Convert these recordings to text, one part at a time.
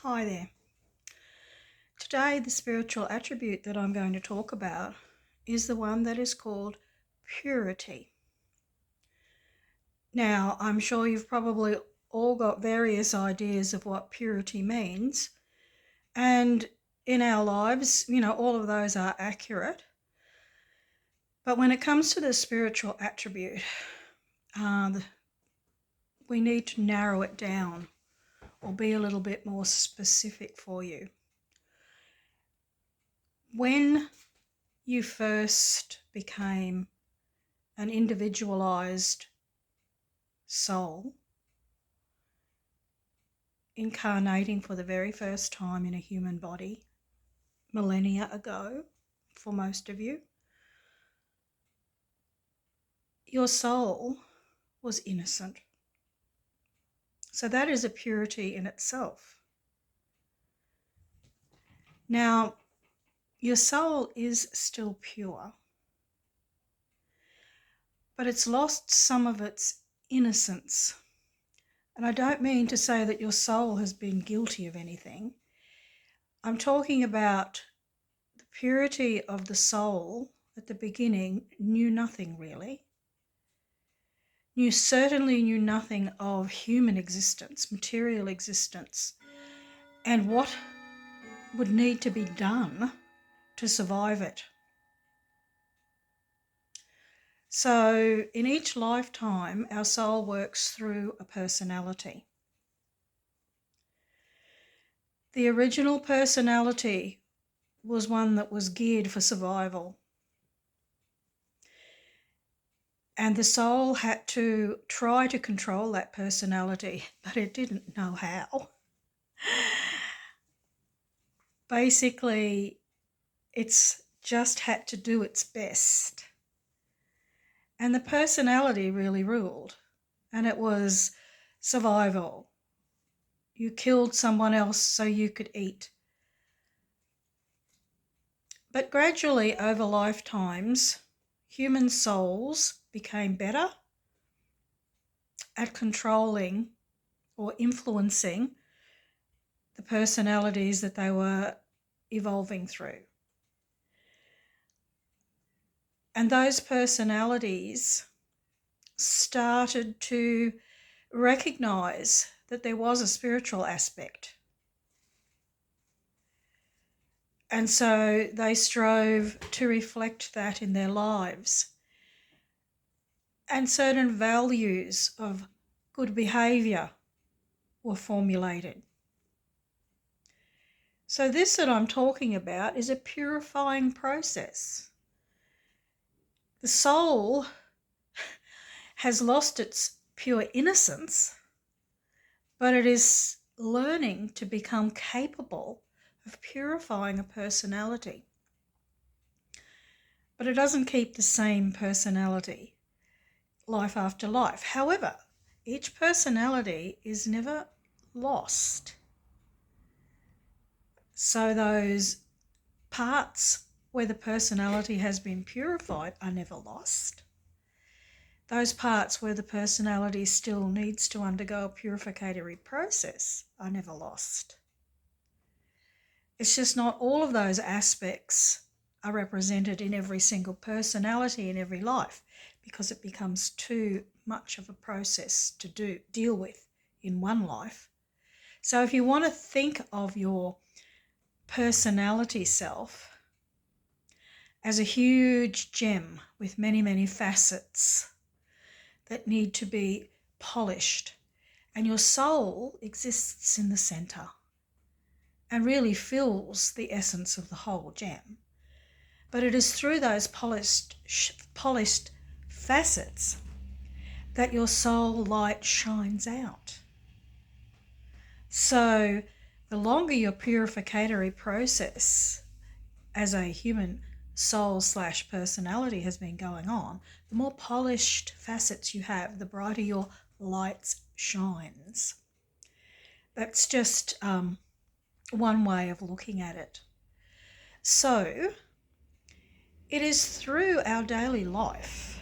Hi there. Today, the spiritual attribute that I'm going to talk about is the one that is called purity. Now, I'm sure you've probably all got various ideas of what purity means, and in our lives, all of those are accurate. But when it comes to the spiritual attribute, we need to narrow it down or be a little bit more specific for you. When you first became an individualized soul, incarnating for the very first time in a human body, millennia ago, for most of you, your soul was innocent. So that is a purity in itself. Now, your soul is still pure, but it's lost some of its innocence. And I don't mean to say that your soul has been guilty of anything. I'm talking about the purity of the soul at the beginning knew nothing really. Certainly knew nothing of human existence, material existence, and what would need to be done to survive it. So in each lifetime, our soul works through a personality. The original personality was one that was geared for survival. And the soul had to try to control that personality, but it didn't know how. Basically, it's just had to do its best. And the personality really ruled, and it was survival. You killed someone else so you could eat. But gradually over lifetimes, human souls became better at controlling or influencing the personalities that they were evolving through. And those personalities started to recognize that there was a spiritual aspect. And so they strove to reflect that in their lives. And certain values of good behaviour were formulated. So this that I'm talking about is a purifying process. The soul has lost its pure innocence, but it is learning to become capable of purifying a personality. But it doesn't keep the same personality life after life. However, each personality is never lost. So those parts where the personality has been purified are never lost. Those parts where the personality still needs to undergo a purificatory process are never lost. It's just not all of those aspects are represented in every single personality in every life, because it becomes too much of a process to deal with in one life. So if you want to think of your personality self as a huge gem with many, many facets that need to be polished, and your soul exists in the centre and really fills the essence of the whole gem. But it is through those polished facets that your soul light shines out. So the longer your purificatory process as a human soul/personality has been going on, the more polished facets you have, the brighter your light shines. That's just one way of looking at it. So it is through our daily life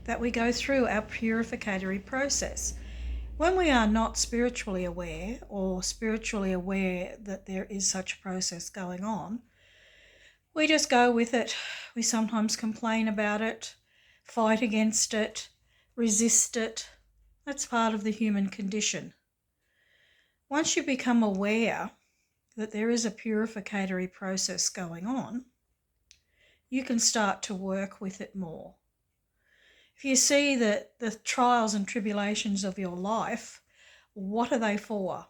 that we go through our purificatory process. When we are not spiritually aware, or spiritually aware that there is such a process going on, we just go with it. We sometimes complain about it, fight against it, resist it. That's part of the human condition. Once you become aware that there is a purificatory process going on, you can start to work with it more. If you see that the trials and tribulations of your life, what are they for?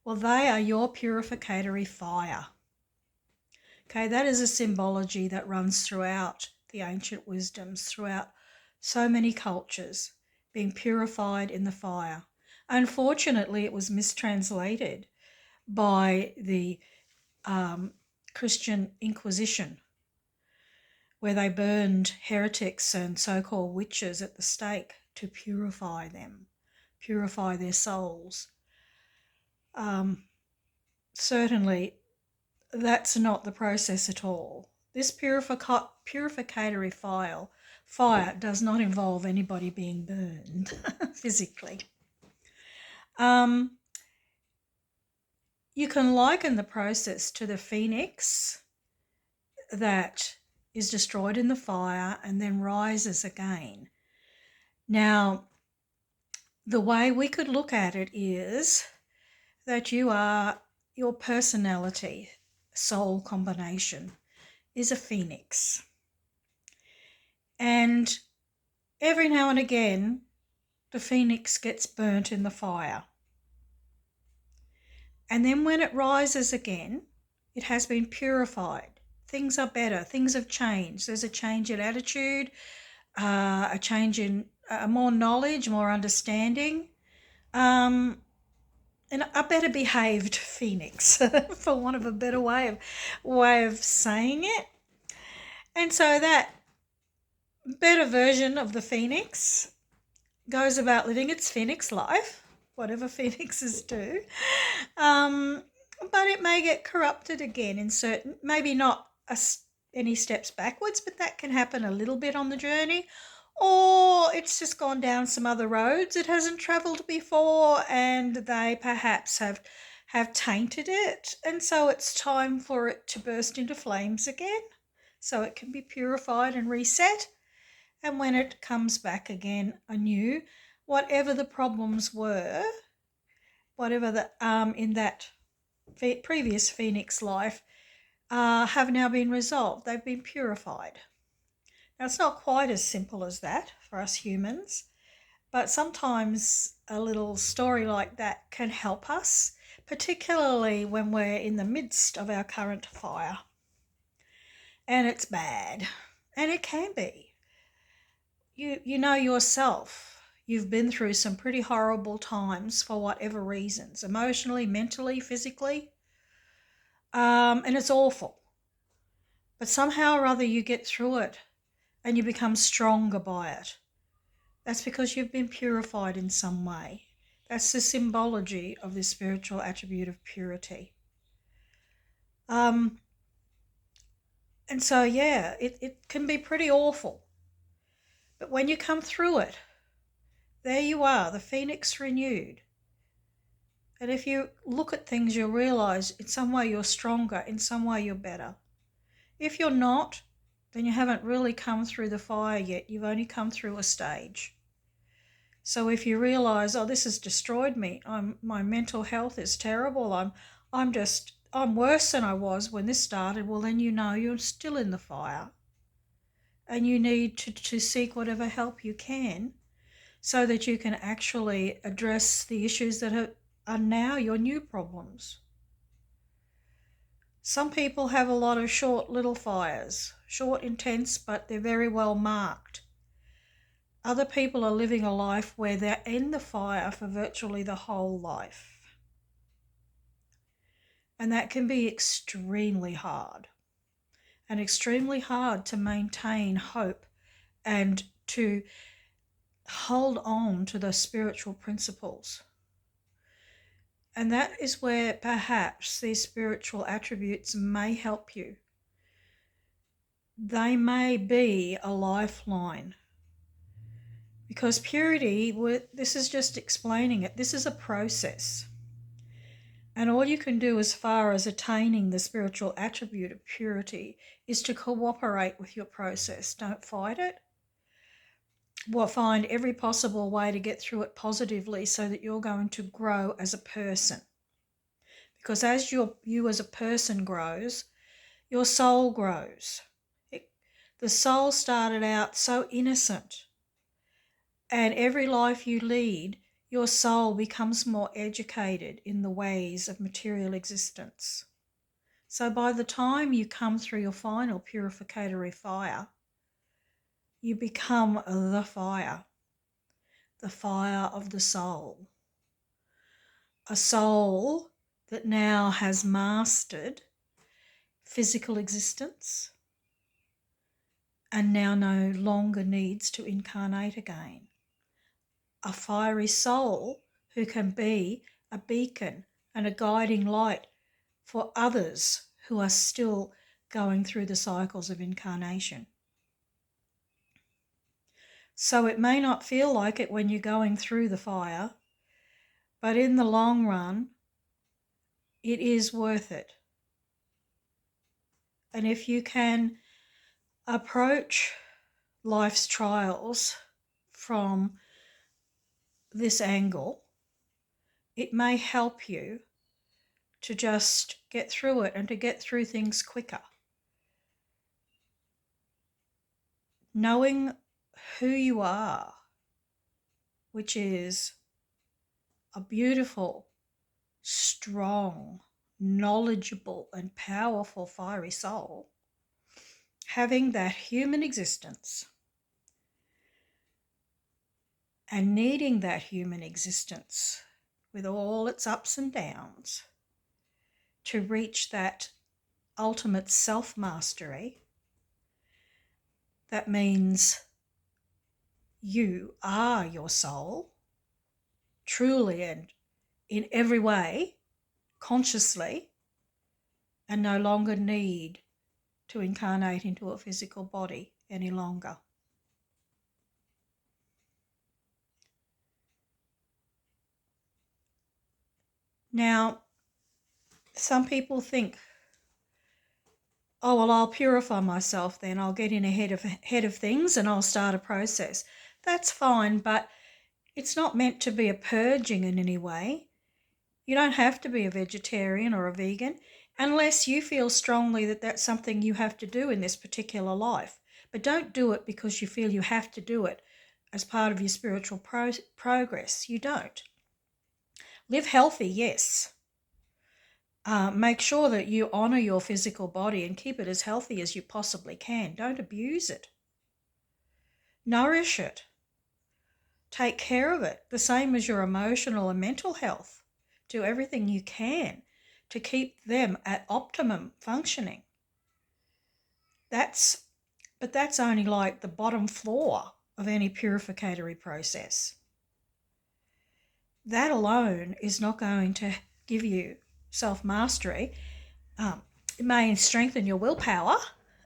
Well, they are your purificatory fire. Okay, that is a symbology that runs throughout the ancient wisdoms, throughout so many cultures, being purified in the fire. Unfortunately, it was mistranslated by the Christian Inquisition, where they burned heretics and so-called witches at the stake to purify them, purify their souls. Certainly, that's not the process at all. This purificatory fire does not involve anybody being burned physically. You can liken the process to the phoenix that is destroyed in the fire and then rises again. Now, the way we could look at it is that your personality, soul combination, is a phoenix. And every now and again, the phoenix gets burnt in the fire. And then when it rises again, it has been purified. Things are better. Things have changed. There's a change in attitude, a change in more knowledge, more understanding, and a better behaved phoenix, for want of a better way of saying it. And so that better version of the phoenix goes about living its phoenix life, whatever phoenixes do, but it may get corrupted again in certain, maybe not any steps backwards, but that can happen a little bit on the journey, or it's just gone down some other roads it hasn't travelled before and they perhaps have tainted it, and so it's time for it to burst into flames again so it can be purified and reset. And when it comes back again anew, whatever the problems were, whatever the in that previous phoenix life, have now been resolved. They've been purified. Now, it's not quite as simple as that for us humans, but sometimes a little story like that can help us, particularly when we're in the midst of our current fire. And it's bad, and it can be. You know yourself, you've been through some pretty horrible times for whatever reasons, emotionally, mentally, physically, and it's awful. But somehow or other you get through it and you become stronger by it. That's because you've been purified in some way. That's the symbology of the spiritual attribute of purity. And so, yeah, it can be pretty awful. But when you come through it, there you are, the phoenix renewed. And if you look at things, you'll realise in some way you're stronger, in some way you're better. If you're not, then you haven't really come through the fire yet. You've only come through a stage. So if you realise, oh, this has destroyed me, my mental health is terrible, I'm worse than I was when this started, well, then you know you're still in the fire. And you need to seek whatever help you can so that you can actually address the issues that are now your new problems. Some people have a lot of short little fires, short, intense, but they're very well marked. Other people are living a life where they're in the fire for virtually the whole life. And that can be extremely hard. And extremely hard to maintain hope and to hold on to the spiritual principles. And that is where perhaps these spiritual attributes may help you. They may be a lifeline, Because purity, this is just explaining it, this is a process. And all you can do as far as attaining the spiritual attribute of purity is to cooperate with your process. Don't fight it. Well, find every possible way to get through it positively so that you're going to grow as a person. Because as you as a person grows, your soul grows. The soul started out so innocent, and every life you lead, your soul becomes more educated in the ways of material existence. So by the time you come through your final purificatory fire, you become the fire of the soul. A soul that now has mastered physical existence and now no longer needs to incarnate again. A fiery soul who can be a beacon and a guiding light for others who are still going through the cycles of incarnation. So it may not feel like it when you're going through the fire, but in the long run, it is worth it. And if you can approach life's trials from this angle, it may help you to just get through it and to get through things quicker. Knowing who you are, which is a beautiful, strong, knowledgeable and powerful fiery soul, having that human existence and needing that human existence with all its ups and downs to reach that ultimate self-mastery. That means you are your soul, truly and in every way, consciously, and no longer need to incarnate into a physical body any longer. Now, some people think, oh, well, I'll purify myself then. I'll get in ahead of things and I'll start a process. That's fine, but it's not meant to be a purging in any way. You don't have to be a vegetarian or a vegan unless you feel strongly that that's something you have to do in this particular life. But don't do it because you feel you have to do it as part of your spiritual progress. You don't. Live healthy, yes. Make sure that you honour your physical body and keep it as healthy as you possibly can. Don't abuse it. Nourish it. Take care of it, the same as your emotional and mental health. Do everything you can to keep them at optimum functioning. But that's only like the bottom floor of any purificatory process. That alone is not going to give you self-mastery. It may strengthen your willpower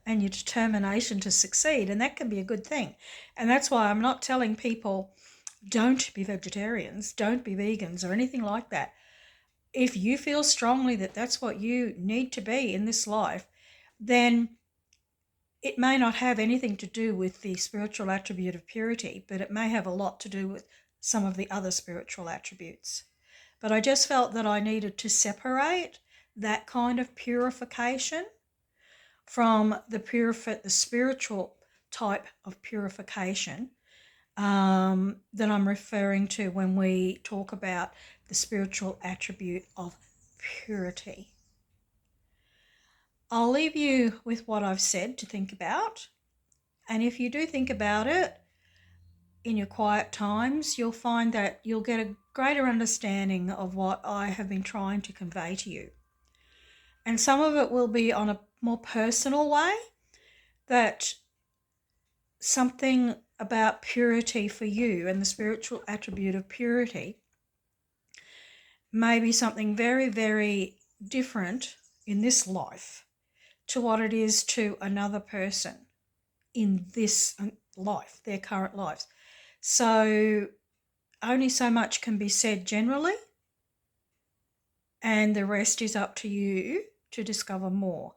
and your determination to succeed, and that can be a good thing. And that's why I'm not telling people don't be vegetarians, don't be vegans or anything like that. If you feel strongly that that's what you need to be in this life, then it may not have anything to do with the spiritual attribute of purity, but it may have a lot to do with some of the other spiritual attributes. But I just felt that I needed to separate that kind of purification from the spiritual type of purification that I'm referring to when we talk about the spiritual attribute of purity. I'll leave you with what I've said to think about. And if you do think about it in your quiet times, you'll find that you'll get a greater understanding of what I have been trying to convey to you. And some of it will be on a more personal way, that something about purity for you and the spiritual attribute of purity may be something very, very different in this life to what it is to another person in this life, their current lives. So only so much can be said generally, and the rest is up to you to discover more.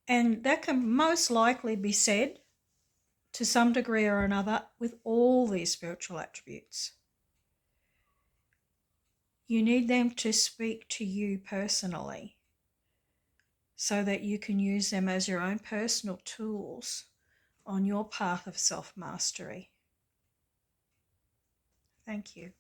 And that can most likely be said to some degree or another with all these spiritual attributes. You need them to speak to you personally so that you can use them as your own personal tools on your path of self-mastery. Thank you.